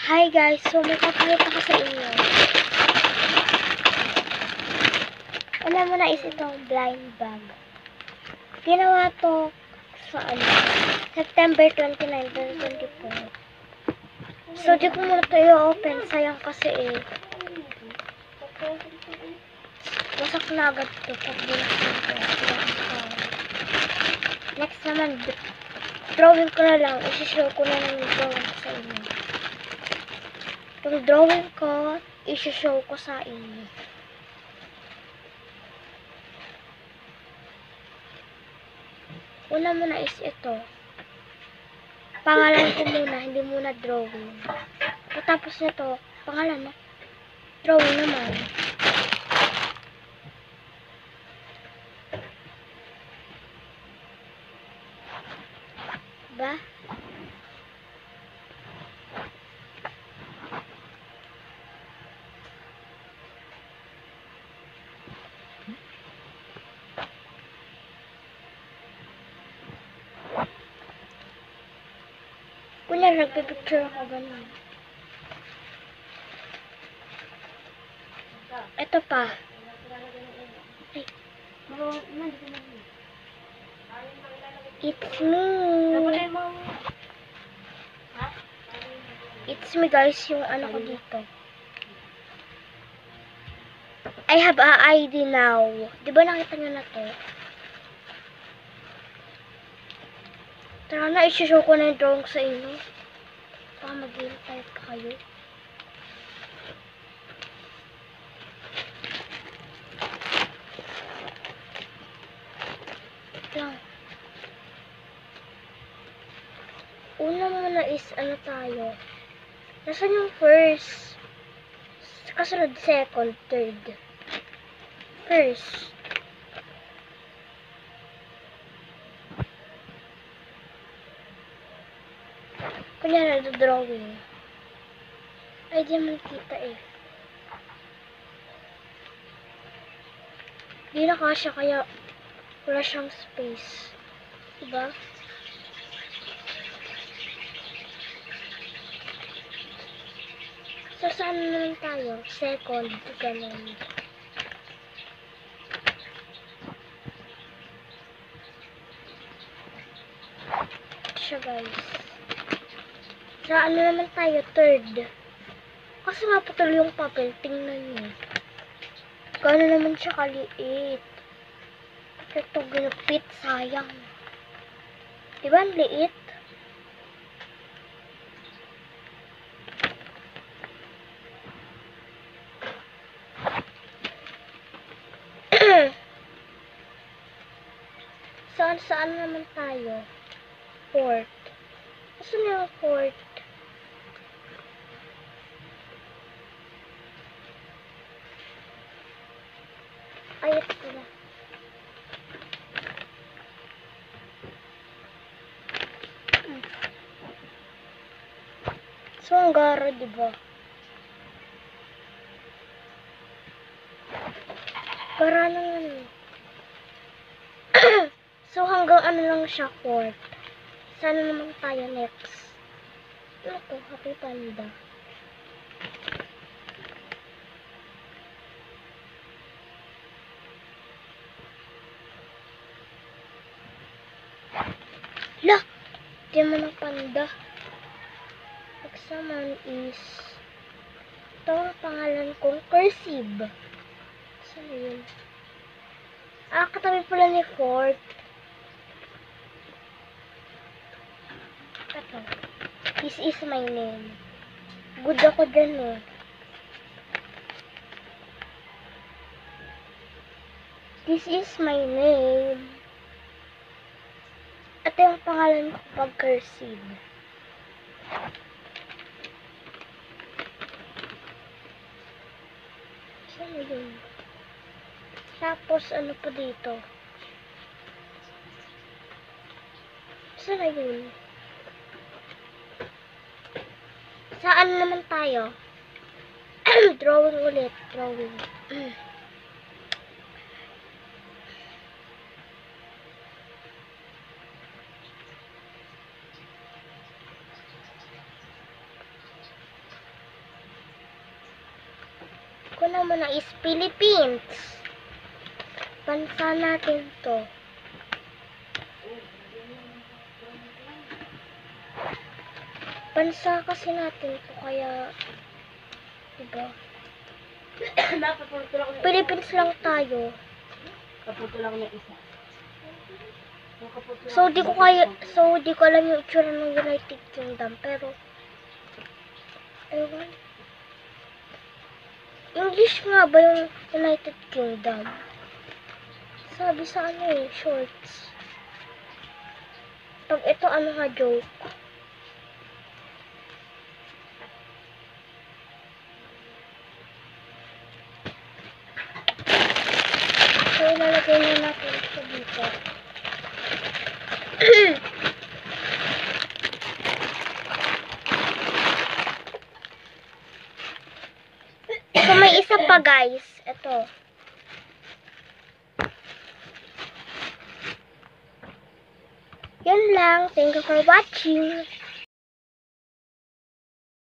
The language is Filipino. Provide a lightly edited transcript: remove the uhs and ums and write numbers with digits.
Hi guys, so may papakita ko sa inyo. Una muna is itong blind bag. Ginawa to sa September 29, 2024. So di ko muna to i-open, sayang kasi wasak na agad to pag binuksan ko. Next naman, drawing ko na lang, isi-show ko na lang yung drawing ko sa inyo. Yung drawing ko, isi-show ko sa inyo. Una muna is ito. Pangalan ko muna, hindi muna drawing. Tapos nito, pangalan na. Drawing naman. Ba? Kunya, nagpipicture ako ganun. Ito pa. Ay. It's me. It's me guys, yung ano ko dito. I have a ID now. Diba nakita nyo na to? Tara na, isi-show ko na yung drawing sa inyo. Baka mag-type pa kayo. Lang. Una muna is ano tayo. Nasaan yung first? Kasunod second, third. First. Kunyari, drawing. Ay, di naman kita Di na kasya, kaya wala siyang space. Diba? So, saan naman tayo? Second, ganun. Ito siya, guys. Saan naman tayo? Third. Kasi maputol yung papel. Tingnan nyo. Gano'n naman siya kaliit. Ito ginupit. Sayang. Diba ang liit? Saan naman tayo? Fourth. Gusto niyo yung fourth? Ay, ito na. So, ang gara, diba? Gara naman. So, hanggang ano lang siya, fourth. Sana naman tayo next. Ano to? Happy Panda. Lah! Di man ang panda. Next naman is ito ang pangalan kong cursive. Saan yun? Katabi pala ni fourth. Ito. This is my name. Good ako dyan This is my name. Ito yung pangalan ko pag cursive. Saan yun? Tapos ano pa dito? Saan yun? Saan naman tayo? Drawing ulit. Drawing. ko naman is Philippines. Bansa natin to. Bansa kasi natin to, kaya, diba? Philippines lang tayo. Kaputol ako ng isa. So, di ko alam yung itsura ng United Kingdom, pero, ewan. English nga ba yung United Kingdom? Sabi sa shorts. Pag ito, nga, joke. So, ilalagay na natin ito dito. So, may isa pa, guys. Ito. Yun lang. Thank you for watching.